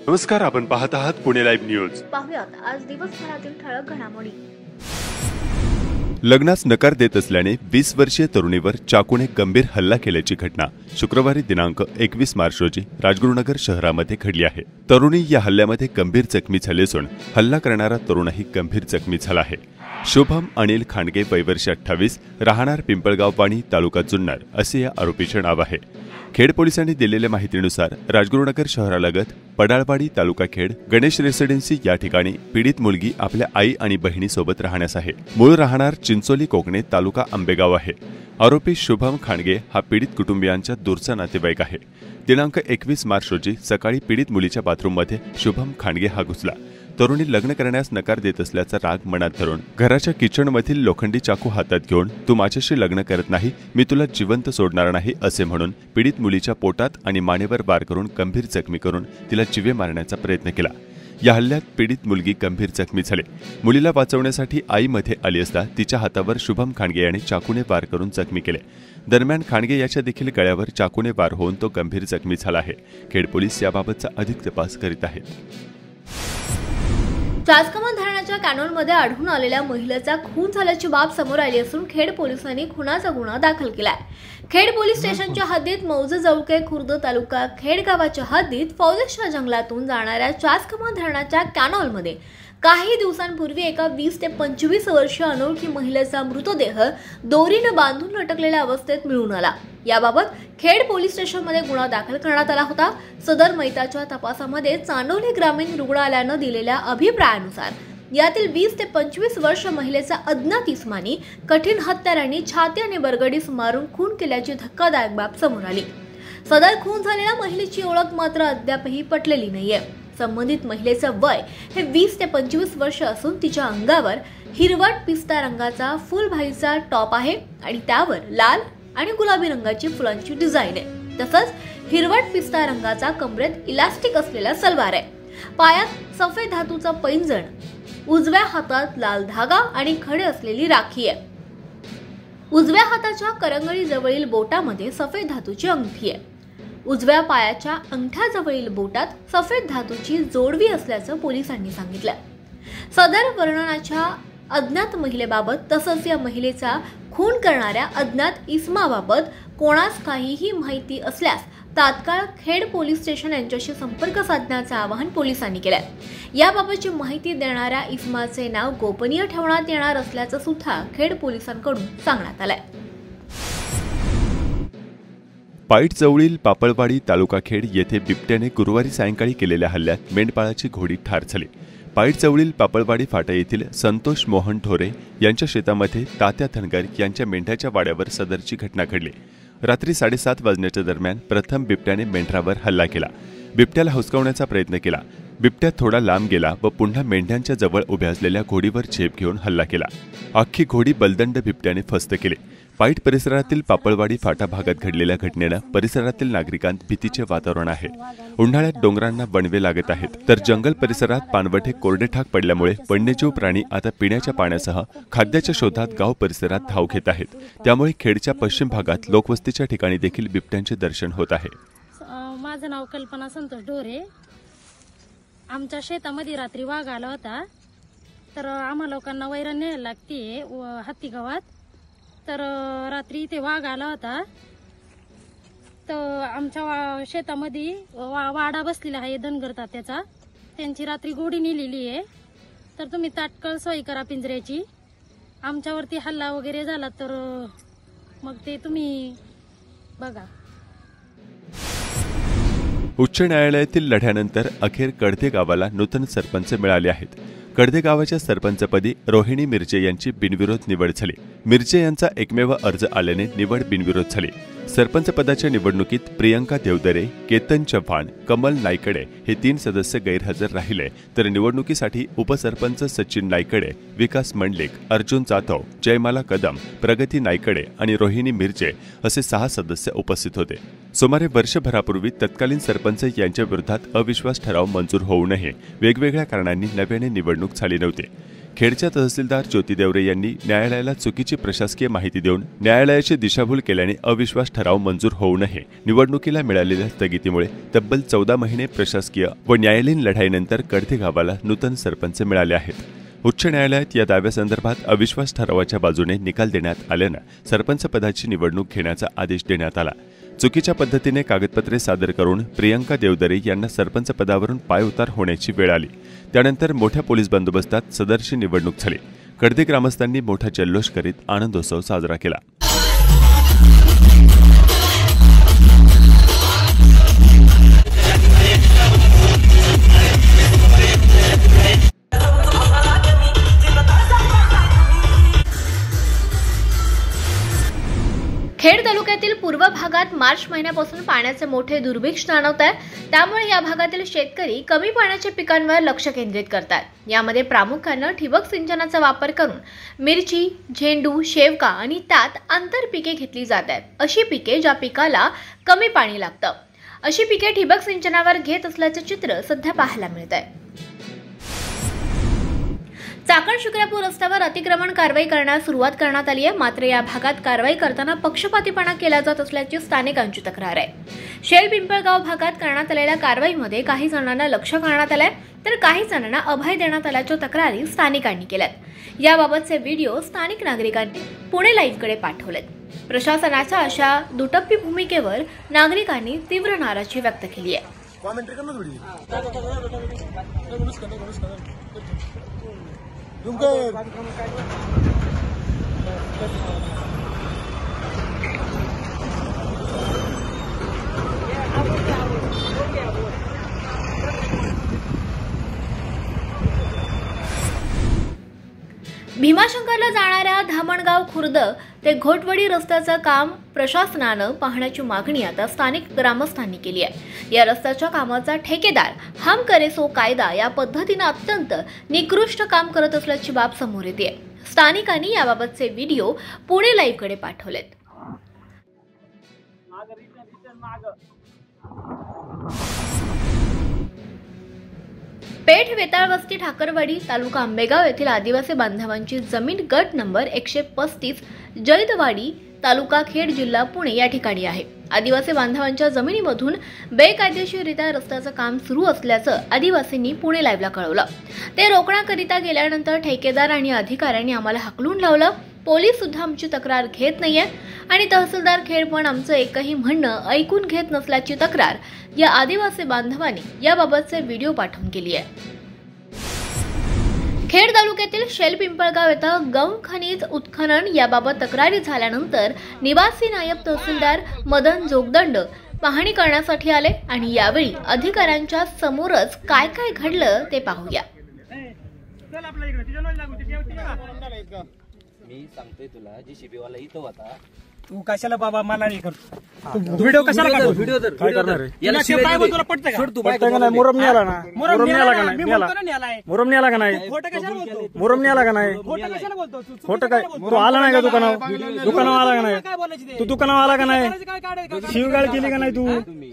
नमस्कार, आपण पाहत आहात पुणे लाईव्ह न्यूज। पाहुयात आज दिवसभरातील ठळक घडामोडी। लग्नास नकार देत असल्याने 20 वर्षीय तरुणीवर चाकूने गंभीर हल्ला केल्याची घटना शुक्रवारी दिनांक 21 मार्च रोजी राजगुरुनगर शहरामध्ये घडली आहे। तरुणी या हल्ल्यामध्ये गंभीर जखमी झाली असून हल्ला करणारा तरुणही गंभीर जखमी झाला आहे। शुभम अनिल खांडगे, वय वर्ष 28, राहणार पिंपळगाव पाणी, तालुका जुन्नर असे या आरोपीचे नाव आहे। खेड पोलिसांनी दिलेल्या माहितीनुसार राजगुरुनगर शहरालगत पडाळवाडी, तालुका खेड, गणेश रेसिडेन्सी या ठिकाणी पीडित मुलगी आपल्या आई आणि बहिणीसोबत राहण्यास आहे। मूळ राहणार चिंचोली कोकणे, तालुका आंबेगाव आहे। आरोपी शुभम खांडगे हा पीडित कुटुंबियांचा दूरचा नातेवाईक आहे। दिनांक 21 मार्च रोजी सकाळी पीडित मुलीच्या बाथरूममध्ये शुभम खांडगे हा घुसला। तरुणी लग्न करण्यास नकार देत असल्याचा राग मनात धरून घराच्या किचनमधील लोखंडी चाकू हातात घेऊन तू माझ्याशी लग्न करत नाही, मी तुला जिवंत सोडणार नाही असे म्हणून पीडित मुलीच्या पोटात आणि मानेवर वार करून गंभीर जखमी करून तिला जीवे मारण्याचा प्रयत्न केला। या हल्ल्यात पीडित मुलगी गंभीर जखमी झाली। मुलीला वाचवण्यासाठी आई मध्ये आली असता तिच्या हातावर शुभम खांडगे यांनी चाकूने वार करून जखमी केले। दरम्यान खांडगे याच्या देखील गळ्यावर चाकूने वार होऊन तो गंभीर जखमी झाला आहे। खेड पोलीस याबाबतचा अधिक तपास करीत आहेत। चासकमान धरणाच्या कॅनॉलमध्ये आढळून आलेल्या महिलेचा खून झाल्याची बाब समोर आली असून खेड पोलिसांनी खुनाचा गुन्हा दाखल केलाय। खेड पोलीस स्टेशनच्या हद्दीत मौजे जवळके खुर्द तालुका खेड गावाच्या हद्दीत फौजेच्या जंगलातून जाणाऱ्या चासकमान धरणाच्या कॅनॉलमध्ये काही दिवसांपूर्वी एका 20 ते 25 वर्षीय अनोळखी महिलेचा मृतदेह दोरीने बांधून लटकलेल्या अवस्थेत मिळून आला। याबाबत खेड पोलीस स्टेशनमध्ये गुन्हा दाखल करण्यात आला होता। सदर मैताच्या तपासामध्ये चांदोली ग्रामीण रुग्णालयानं दिलेल्या अभिप्रायानुसार यातील 20 ते 25 वर्ष महिलेचा अज्ञात इसमानी कठीण हत्यारांनी छाती आणि बरगडीस मारून खून केल्याची धक्कादायक बाब समोर आली। सदर खून झालेल्या महिलेची ओळख मात्र अद्यापही पटलेली नाहीये। संबंधित महिलेचं वय हे 20 ते 25 वर्ष असून तिच्या अंगावर हिरवट पिस्ता रंगाचा फुलभाईचा टॉप आहे आणि त्यावर लाल आणि गुलाबी रंगाची फुलांची डिझाईन आहे। तसंच हिरवट पिस्ता रंगाचा कमरेत इलास्टिक असलेला सलवार आहे। पायात सफेद धातूचा पैंजण, उजव्या हातात लाल धागा आणि खडे असलेली राखी आहे। उजव्या हाताच्या करंगळी जवळील बोटामध्ये सफेद धातूची अंगठी आहे। उजव्या पायाच्या अंगठ्याजवळील बोटात सफेद धातूची जोडवी असल्याचं पोलिसांनी सांगितलं। सदर वर्णनाच्या अज्ञात महिलेबाबत तसंच या महिलेचा खून करणाऱ्या अज्ञात इसमाबाबत कोणास काहीही माहिती असल्यास तात्काळ खेड पोलीस स्टेशन यांच्याशी संपर्क साधण्याचं आवाहन पोलिसांनी केलंय। याबाबतची माहिती देणाऱ्या इसमाचे नाव गोपनीय ठेवण्यात येणार असल्याचं सुद्धा खेड पोलिसांकडून सांगण्यात आलंय। पाईट जवळील पापळवाडी, तालुका खेड येथे बिबट्याने गुरुवारी सायंकाळी केलेल्या हल्ल्यात मेंढपाळाची घोडी ठार झाली। पाईट जवळील पापळवाडी फाटा येथील संतोष मोहन ठोरे यांच्या शेतामध्ये तात्या धनगर यांच्या मेंढ्याच्या वाड्यावर सदरची घटना घडली। रात्री 7:30 वाजण्याच्या दरम्यान प्रथम बिबट्याने मेंढरावर हल्ला केला। बिबट्याला हुसकावण्याचा प्रयत्न केला। बिबट्या थोडा लांब गेला व पुन्हा मेंढ्यांच्या जवळ उभ्या असलेल्या घोडीवर झेप घेऊन हल्ला केला। अख्खी घोडी बलदंड बिबट्याने फस्त केली। पाईट परिसरातील पापळवाडी फाटा भागात घडलेल्या घटनेनं परिसरातील नागरिकांत भीतीचे वातावरण आहे। उन्हाळ्यात डोंगरांना वणवे लागत आहेत, तर जंगल परिसरात पानवठे कोरडेठाक पडल्यामुळे वन्यजीव प्राणी आता पिण्याच्या पाण्यासह खाद्याच्या शोधात गाव परिसरात धाव घेत आहेत। त्यामुळे खेडच्या पश्चिम भागात लोकवस्तीच्या ठिकाणी देखील बिबट्यांचे दर्शन होत आहे। माझं नाव कल्पना संतोष ढोरे। आमच्या शेतामध्ये रात्री वाघ आला होता, तर आम्हा लोकांना वैरण न्यायला लागते हत्ती गावात। तर रात्री ते वाघ आला होता, तर आमच्या शेतामध्ये वाडा बसलेला आहे धनगर तात्याचा, त्यांची रात्री घोडी नेलेली आहे। तर तुम्ही तात्काळ सोय करा पिंजऱ्याची। आमच्यावरती हल्ला वगैरे झाला तर मग ते तुम्ही बघा। उच्च न्यायालयातील लढ्यानंतर अखेर कडदे गावाला नूतन सरपंच मिळाले आहेत। कडदे गावाच्या सरपंचपदी रोहिणी मिर्जे यांची बिनविरोध निवड झाली। मिर्जे यांचा एकमेव अर्ज आल्याने निवड बिनविरोध झाली। सरपंच पदाच्या निवडणुकीत प्रियंका देवदरे, केतन चव्हाण, कमल नायकडे हे 3 सदस्य गैरहजर राहिले, तर निवडणुकीसाठी उपसरपंच सचिन नायकडे, विकास मंडलिक, अर्जुन जाधव, जयमाला कदम, प्रगती नायकडे आणि रोहिणी मिर्जे असे 6 सदस्य उपस्थित होते। सुमारे वर्षभरापूर्वी तत्कालीन सरपंच यांच्या विरोधात अविश्वास ठराव मंजूर होऊनही वेगवेगळ्या कारणांनी नव्याने निवडणूक झाली नव्हती। खेडच्या तहसीलदार ज्योती देवरे यांनी न्यायालयाला चुकीची प्रशासकीय माहिती देऊन न्यायालयाची दिशाभूल केल्याने अविश्वास ठराव मंजूर होऊ नये. निवडणुकीला मिळालेल्या स्थगितीमुळे तब्बल 14 महिने प्रशासकीय व न्यायालयीन लढाईनंतर कडथे गावाला नूतन सरपंच मिळाले आहेत. उच्च न्यायालयात या दाव्यासंदर्भात अविश्वास ठरावाच्या बाजूने निकाल देण्यात आल्यानं सरपंच पदाची निवडणूक घेण्याचा आदेश देण्यात आला. चुकीच्या पद्धतीने कागदपत्रे सादर करून प्रियंका देवदरे यांना सरपंच पदावरून पायउतार होण्याची वेळ आली. त्यानंतर मोठ्या पोलीस बंदोबस्तात सदरची निवडणूक झाली. कडदे ग्रामस्थांनी मोठा जल्लोष करीत आनंदोत्सव साजरा केला. खेड तालुक्यातील पूर्व भागात मार्च महिन्यापासून पाण्याचे मोठे दुर्भिक्ष जाणवत आहे. त्यामुळे या भागातील शेतकरी कमी पाण्याच्या पिकांवर लक्ष केंद्रित करतात. यामध्ये प्रामुख्याने ठिबक सिंचनाचा वापर करून मिरची, झेंडू, शेवगा आणि त्यात आंतरपिके घेतली जात आहेत. अशी पिके ज्या पिकाला कमी पाणी लागतं अशी पिके ठिबक सिंचनावर घेत असल्याचे चित्र सध्या पाहायला मिळत आहे. चाकण शिक्रापूर रस्त्यावर अतिक्रमण कारवाई करण्यास सुरुवात करण्यात आली आहे. मात्र या भागात कारवाई करताना पक्षपातीपणा केला जात असल्याची स्थानिकांची तक्रार आहे. शेल पिंपळगाव भागात करण्यात आलेल्या कारवाईमध्ये काही जणांना लक्ष करण्यात आलंय तर काही जणांना अभय देण्यात आल्याच्या तक्रारी स्थानिकांनी केल्यात. याबाबतचे व्हिडिओ स्थानिक नागरिकांनी पुणे लाईव्हकडे पाठवलेत. प्रशासनाच्या अशा दुटप्पी भूमिकेवर नागरिकांनी तीव्र नाराजी व्यक्त केली आहे. भीमाशंकरला जाणाऱ्या धामणगाव खुर्द ते घोटवडी रस्त्याचं काम प्रशासनानं पाहण्याची मागणी आता स्थानिक ग्रामस्थांनी केली आहे. या रस्त्याच्या कामाचा ठेकेदार हम करे सो कायदा या पद्धतीनं अत्यंत निकृष्ट काम करत असल्याची बाब समोर येते. स्थानिकांनी याबाबतचे व्हिडिओ पुणे लाईव्हकडे पाठवलेत. पेठ वेताळवस्ती ठाकरवाडी तालुका आंबेगाव येथील आदिवासी बांधवांची जमीन गट नंबर 135 जैदवाडी तालुका खेड जिल्हा पुणे या ठिकाणी आहे. आदिवासी बांधवांच्या जमिनीमधून बेकायदेशीररित्या रस्त्याचं काम सुरू असल्याचं आदिवासींनी पुणे लाईव्हला कळवलं. ते रोखण्याकरिता गेल्यानंतर ठेकेदार आणि अधिकाऱ्यांनी आम्हाला हाकलून लावलं. पोलीस सुद्धा आमची तक्रार घेत नाहीये आणि तहसीलदार खेड पण आमचं एकही म्हणणं ऐकून घेत नसल्याची तक्रार या आदिवासी बांधवांनी याबाबतचे व्हिडिओ पाठवून केली आहे. खेड तालुक्यातील शेल पिंपळगाव येथे गौण खनिज उत्खनन याबाबत तक्रारी झाल्यानंतर निवासी नायब तहसीलदार मदन जोगदंड पाहणी करण्यासाठी आले आणि यावेळी अधिकाऱ्यांच्या समोरच काय काय घडलं ते पाहूया. मी सांगतोय तुला जीसीबी वाला इथं होता. तू कशाला बाबा मला नाही करतो व्हिडिओ कशाला काढतो? व्हिडिओ तर काय करणार आहे? याला तुला काय बोलतो? तुला पटतं का? सोड तू पटतं का नाही? मुरम नेला ना मुरम नेला का नाही? मी नेला. म्हणतो ना नेलाय. मुरम नेला का नाही? खोटं कशाला बोलतो? मुरम नेला का नाही? खोटं कशाला बोलतो? तू खोटं काय? तू आला नाही का दुकानावर आला का नाही? काय बोलायची ते? तू दुकानावर आला का नाही? काय काढायचं? शिवगाळ केली का नाही? तू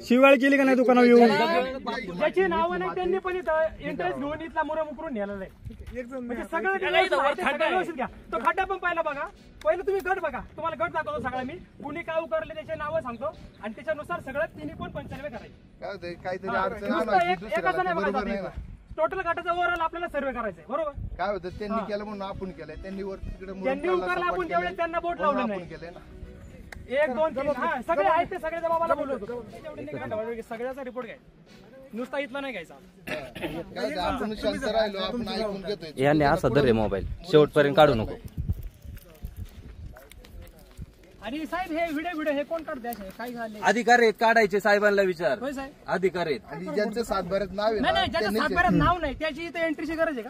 शिवगाळ केली का नाही दुकानावर येऊन? ज्याची नावं नाही त्यांनी पण इंटरेस्ट घेऊन इथला मुरम उकरून नेलेला आहे. म्हणजे सगळं व्यवस्थित घ्या. तो खड्डा पण पाहिला बघा. पहिलं तुम्ही गट बघा. तुम्हाला गट दाखवतो सगळा मी. कुणी काय उकारले त्याचे नावं सांगतो आणि त्याच्यानुसार सगळं तिन्ही पण पंचनामे करायचे. काहीतरी अडचण एकाचा नाही बघायचा. टोटल गटाचा ओव्हरऑल आपल्याला सर्वे करायचा आहे. बरोबर. काय होतं त्यांनी केलं म्हणून आपण केलंय. त्यांनी वर तिकडे त्यांनी उकारला आपण त्यावेळेस त्यांना बोट लावलं नाही. केलंय ना. 1 2 3 हा सगळे आहेत ते सगळ्या बाबाला बोलवतो. सगळ्याचा रिपोर्ट घ्यायचा. नुसता इथला नाही घ्यायचा. काय आपण शांत राहिलो आपण ऐकून घेतोय. याने असा धर रे मोबाईल शेवटपर्यंत काढू नको. आणि साहेब हे व्हिडिओ हे कोण काढते काय झाले? अधिकार आहेत काढायचे साहेबांना विचार. होय साहेब. अधिकार आहेत. आणि ज्यांचं सातबाऱ्यात नाव आहे नाही ना, नाही ज्याच्या त्यांनीच सातबाऱ्यात नाव नाही त्याची इथे एंट्रीची गरज आहे का?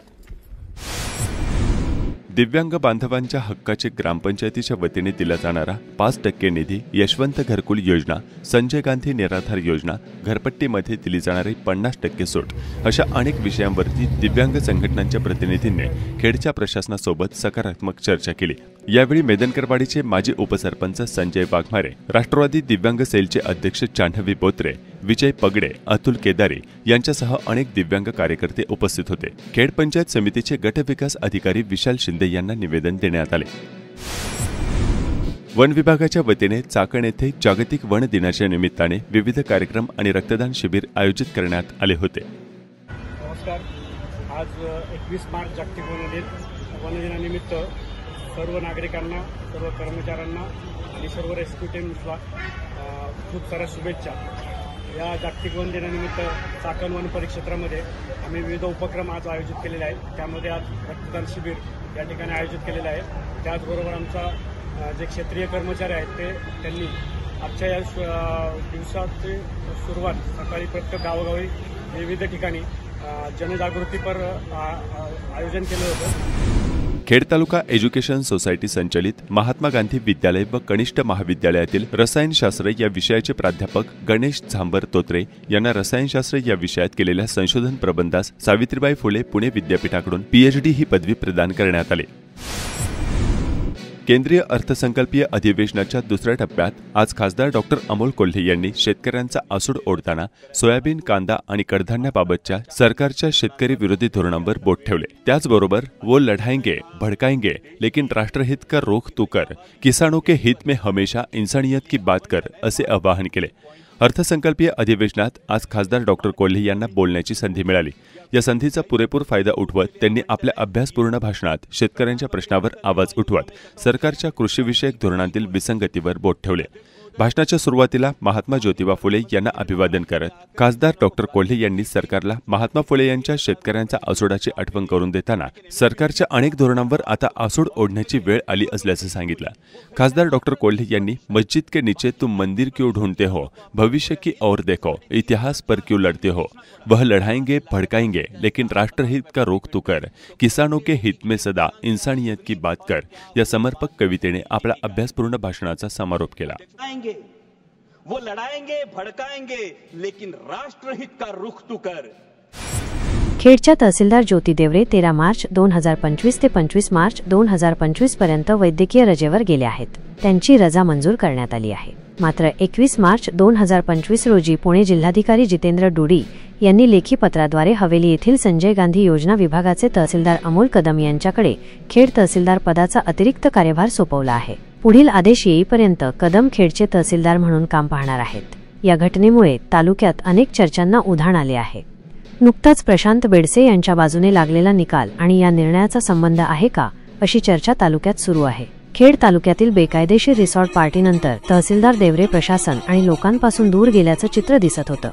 दिव्यांग बांधवांच्या हक्काचे ग्रामपंचायतीच्या वतीने दिला जाणारा 5% निधी, यशवंत घरकुल योजना, संजय गांधी निराधार योजना, घरपट्टीमध्ये दिली जाणारी 50% सूट अशा अनेक विषयांवरती दिव्यांग संघटनांच्या प्रतिनिधींनी खेडच्या प्रशासनासोबत सकारात्मक चर्चा केली. यावेळी मेदनकरवाडीचे माजी उपसरपंच संजय वाघमारे, राष्ट्रवादी दिव्यांग सेलचे अध्यक्ष जान्हवी बोत्रे, विजय पगडे, अतुल केदारी यांच्यासह अनेक दिव्यांग कार्यकर्ते उपस्थित होते. खेड पंचायत समितीचे गट विकास अधिकारी विशाल शिंदे यांना निवेदन देण्यात आले. वन विभागाच्या वतीने चाकण येथे जागतिक वन दिनाच्या निमित्ताने विविध कार्यक्रम आणि रक्तदान शिबिर आयोजित करण्यात आले होते. नमस्कार. आज 21 मार्च जागतिक वन दिनानिमित्त सर्व नागरिकांना, सर्व कर्मचाऱ्यांना आणि सर्व रेस्क्यू टीम्सला खूप साऱ्या शुभेच्छा. या जागतिक वन दिनानिमित्त चाकण वन परिक्षेत्रामध्ये आम्ही विविध उपक्रम आज आयोजित केलेले आहेत. त्यामध्ये आज रक्तदान शिबिर या ठिकाणी आयोजित केलेलं आहे. त्याचबरोबर आमचा जे क्षेत्रीय कर्मचारी आहेत त्यांनी आजच्या या दिवसाची सुरुवात सकाळी प्रत्येक गावोगावी विविध ठिकाणी जनजागृतीपर आयोजन केलं होतं. खेड तालुका एज्युकेशन सोसायटी संचलित महात्मा गांधी विद्यालय व कनिष्ठ महाविद्यालयातील रसायनशास्त्र या विषयाचे प्राध्यापक गणेश झांबर तोत्रे यांना रसायनशास्त्र या विषयात केलेल्या संशोधन प्रबंधास सावित्रीबाई फुले पुणे विद्यापीठाकडून PhD ही पदवी प्रदान करण्यात आली. केंद्रीय अर्थसंकल्पीय अधिवेशनाच्या दुसऱ्या टप्प्यात आज खासदार डॉक्टर अमोल कोल्हे यांनी शेतकऱ्यांचा आसूड ओढताना सोयाबीन, कांदा आणि कडधान्याबाबतच्या सरकारच्या शेतकरी विरोधी धोरणांवर बोट ठेवले. त्याचबरोबर वो लढाएंगे, भडकाएंगे, लेकिन राष्ट्रहित का रुख तू कर, किसानों के हित में हमेशा इंसानियत की बात कर असे आवाहन केले. अर्थसंकल्पीय अधिवेशनात आज खासदार डॉक्टर कोल्हे यांना बोलण्याची संधी मिळाली. या संधीचा पुरेपूर फायदा उठवत त्यांनी आपल्या अभ्यासपूर्ण भाषणात शेतकऱ्यांच्या प्रश्नावर आवाज उठवत सरकारच्या कृषीविषयक धोरणांतील विसंगतीवर बोट ठेवले. भाषणाच्या सुरुवातीला महात्मा ज्योतिबा फुले यांना अभिवादन करत खासदार डॉक्टर कोल्हे यांनी सरकारला महात्मा फुले यांच्या शेतकऱ्यांच्या आसूडाची आठवण करून देताना सरकारच्या अनेक धोरणांवर आता आसूड ओढण्याची वेळ आली असल्याचं सांगितलं. खासदार डॉक्टर कोल्हे यांनी मस्जिद के नीचे तुम मंदिर क्यों ढूंढते हो, भविष्य की ओर देखो, इतिहास पर क्यों लड़ते हो, वह लड़ाएंगे भड़काएंगे लेकिन राष्ट्रहित का रुख तू कर, किसानों के हित में सदा इंसानियत की बात कर या समर्पक कवितेने आपल्या अभ्यासपूर्ण भाषणाचा समारोप केला. वो लड़ाएंगे भड़काएंगे लेकिन राष्ट्रहित का रुख तू कर. खेडच्या तहसीलदार ज्योती देवरे 13 मार्च 2025 ते 25 मार्च 2025 पर्यंत वैद्यकीय रजेवर गेले आहेत. त्यांची रजा मंजूर करण्यात आली आहे. मात्र 21 मार्च 2025 रोजी पुणे जिल्हाधिकारी जितेंद्र डुडी यांनी लेखी पत्राद्वारे हवेली येथील संजय गांधी योजना विभागाचे तहसीलदार अमोल कदम यांच्याकडे खेड तहसीलदार पदाचा अतिरिक्त कार्यभार सोपवला आहे. पुढील आदेश येईपर्यंत कदम खेडचे तहसीलदार म्हणून काम पाहणार आहेत. या घटनेमुळे तालुक्यात अनेक चर्चांना उधाण आले आहे. नुकताच प्रशांत बेडसे यांच्या बाजूने लागलेला निकाल आणि या निर्णयाचा संबंध आहे का अशी चर्चा तालुक्यात सुरू आहे. खेड तालुक्यातील बेकायदेशीर रिसॉर्ट पार्टीनंतर तहसीलदार देवरे प्रशासन आणि लोकांपासून दूर गेल्याचं चित्र दिसत होतं.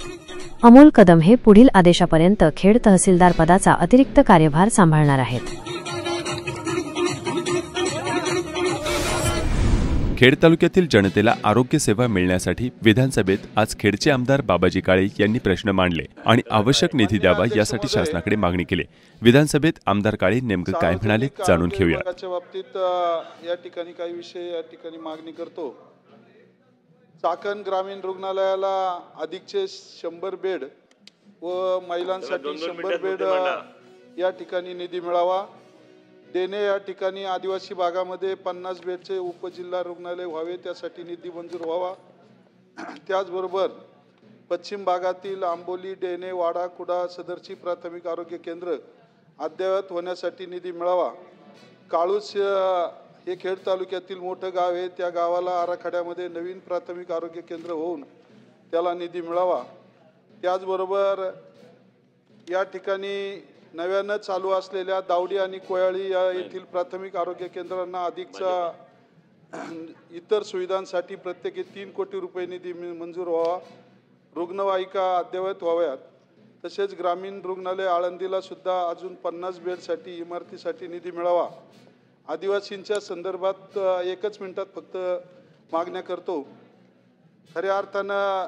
अमोल कदम हे पुढील आदेशापर्यंत खेड तहसीलदार पदाचा अतिरिक्त कार्यभार सांभाळणार आहेत. खेड तालुक्यातील जनतेला आरोग्य सेवा मिळण्यासाठी विधानसभेत आज खेडचे आमदार बाबाजी काळे यांनी प्रश्न मांडले आणि आवश्यक निधी द्यावा यासाठी शासनाकडे मागणी केली. विधानसभेत आमदार काळे नेमकं काय म्हणाले जाणून घेऊया. बाबतीत या ठिकाणी काही विषय या ठिकाणी मागणी करतो. चाकण ग्रामीण रुग्णालयाला अधिकचे 100 बेड व महिलांसाठी 100 बेड या ठिकाणी निधी मिळावा. देणे या ठिकाणी आदिवासी भागामध्ये 50 बेडचे उपजिल्हा रुग्णालय व्हावे त्यासाठी निधी मंजूर व्हावा. त्याचबरोबर पश्चिम भागातील आंबोली, डेणे, वाडा, कुडा सदरची प्राथमिक आरोग्य केंद्र अद्ययावत होण्यासाठी निधी मिळावा. काळूस हे खेड तालुक्यातील मोठं गाव आहे. त्या गावाला आराखड्यामध्ये नवीन प्राथमिक आरोग्य केंद्र होऊन त्याला निधी मिळावा. त्याचबरोबर या ठिकाणी नव्यानं चालू असलेल्या दावडी आणि कोयाळी या येथील प्राथमिक आरोग्य केंद्रांना अधिकचा इतर सुविधांसाठी प्रत्येकी 3 कोटी रुपये निधी मंजूर व्हावा. रुग्णवाहिका अद्ययावत व्हाव्यात. तसेच ग्रामीण रुग्णालय आळंदीला सुद्धा अजून 50 बेडसाठी इमारतीसाठी निधी मिळावा. आदिवासींच्या संदर्भात 1 मिनिटात फक्त मागण्या करतो. खऱ्या अर्थानं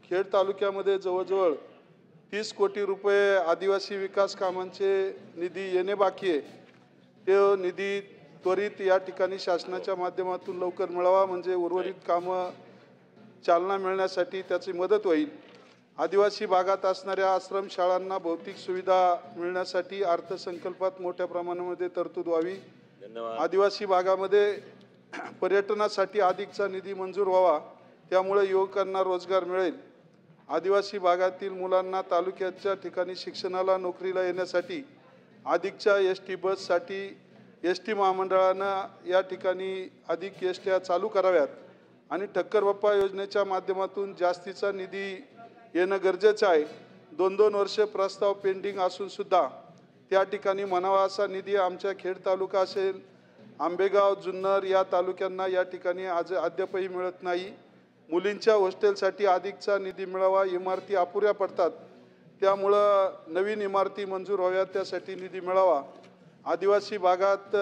खेड तालुक्यामध्ये जवळजवळ 30 कोटी रुपये आदिवासी विकास कामांचे निधी येणे बाकी आहे. ते निधी त्वरित या ठिकाणी शासनाच्या माध्यमातून लवकर मिळावा म्हणजे उर्वरित कामं चालना मिळण्यासाठी त्याची मदत होईल. आदिवासी भागात असणाऱ्या आश्रम शाळांना भौतिक सुविधा मिळण्यासाठी अर्थसंकल्पात मोठ्या प्रमाणामध्ये तरतूद व्हावी. आदिवासी भागामध्ये पर्यटनासाठी अधिकचा निधी मंजूर व्हावा. त्यामुळे युवकांना रोजगार मिळेल. आदिवासी भागातील मुलांना तालुक्याच्या ठिकाणी शिक्षणाला नोकरीला येण्यासाठी अधिकच्या एस टी बससाठी एस टी महामंडळानं या ठिकाणी अधिक एस ट्या चालू कराव्यात आणि ठक्कर बाप्पा योजनेच्या माध्यमातून जास्तीचा निधी येणं गरजेचं आहे. 2-2 वर्ष प्रस्ताव पेंडिंग असून सुद्धा त्या ठिकाणी म्हणावा असा निधी आमच्या खेड तालुका असेल, आंबेगाव, जुन्नर या तालुक्यांना या ठिकाणी अद्यापही मिळत नाही. मुलींच्या हॉस्टेलसाठी अधिकचा निधी मिळावा. इमारती अपुऱ्या पडतात, त्यामुळं नवीन इमारती मंजूर व्हाव्यात, त्यासाठी निधी मिळावा. आदिवासी भागात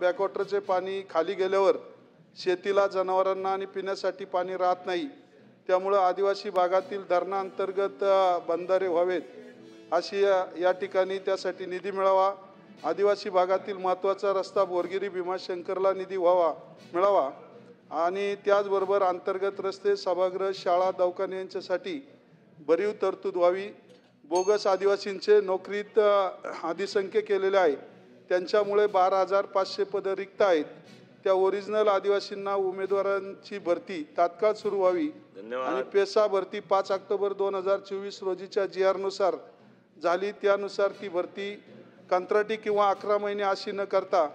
बॅकवॉटरचे पाणी खाली गेल्यावर शेतीला, जनावरांना आणि पिण्यासाठी पाणी राहत नाही. त्यामुळं आदिवासी भागातील धरणांतर्गत बंधारे व्हावेत अशी या ठिकाणी त्यासाठी निधी मिळावा. आदिवासी भागातील महत्त्वाचा रस्ता बोरगिरी भीमाशंकरला निधी मिळावा आणि त्याचबरोबर अंतर्गत रस्ते, सभागृह, शाळा, दवाखाने यांच्यासाठी भरीव तरतूद व्हावी. बोगस आदिवासींचे नोकरीत अधिसंख्य केलेले आहे, त्यांच्यामुळे 12,500 पदं रिक्त आहेत. त्या ओरिजिनल आदिवासींना उमेदवारांची भरती तात्काळ सुरू व्हावी आणि पेसा भरती 5 ऑक्टोबर 2024 रोजीच्या GR नुसार झाली, त्यानुसार ती भरती कंत्राटी किंवा 11 महिने अशी न करता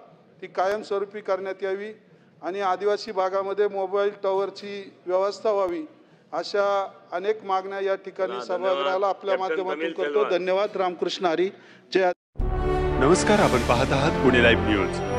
ती कायमस्वरूपी करण्यात यावी आणि आदिवासी भागामध्ये मोबाईल टॉवरची व्यवस्था व्हावी. अशा अनेक मागण्या या ठिकाणी सभागृहाला आपल्या माध्यमातून करतो. धन्यवाद. रामकृष्ण हरी. जय. नमस्कार, आपण पाहत आहात पुणे लाईव्ह न्यूज.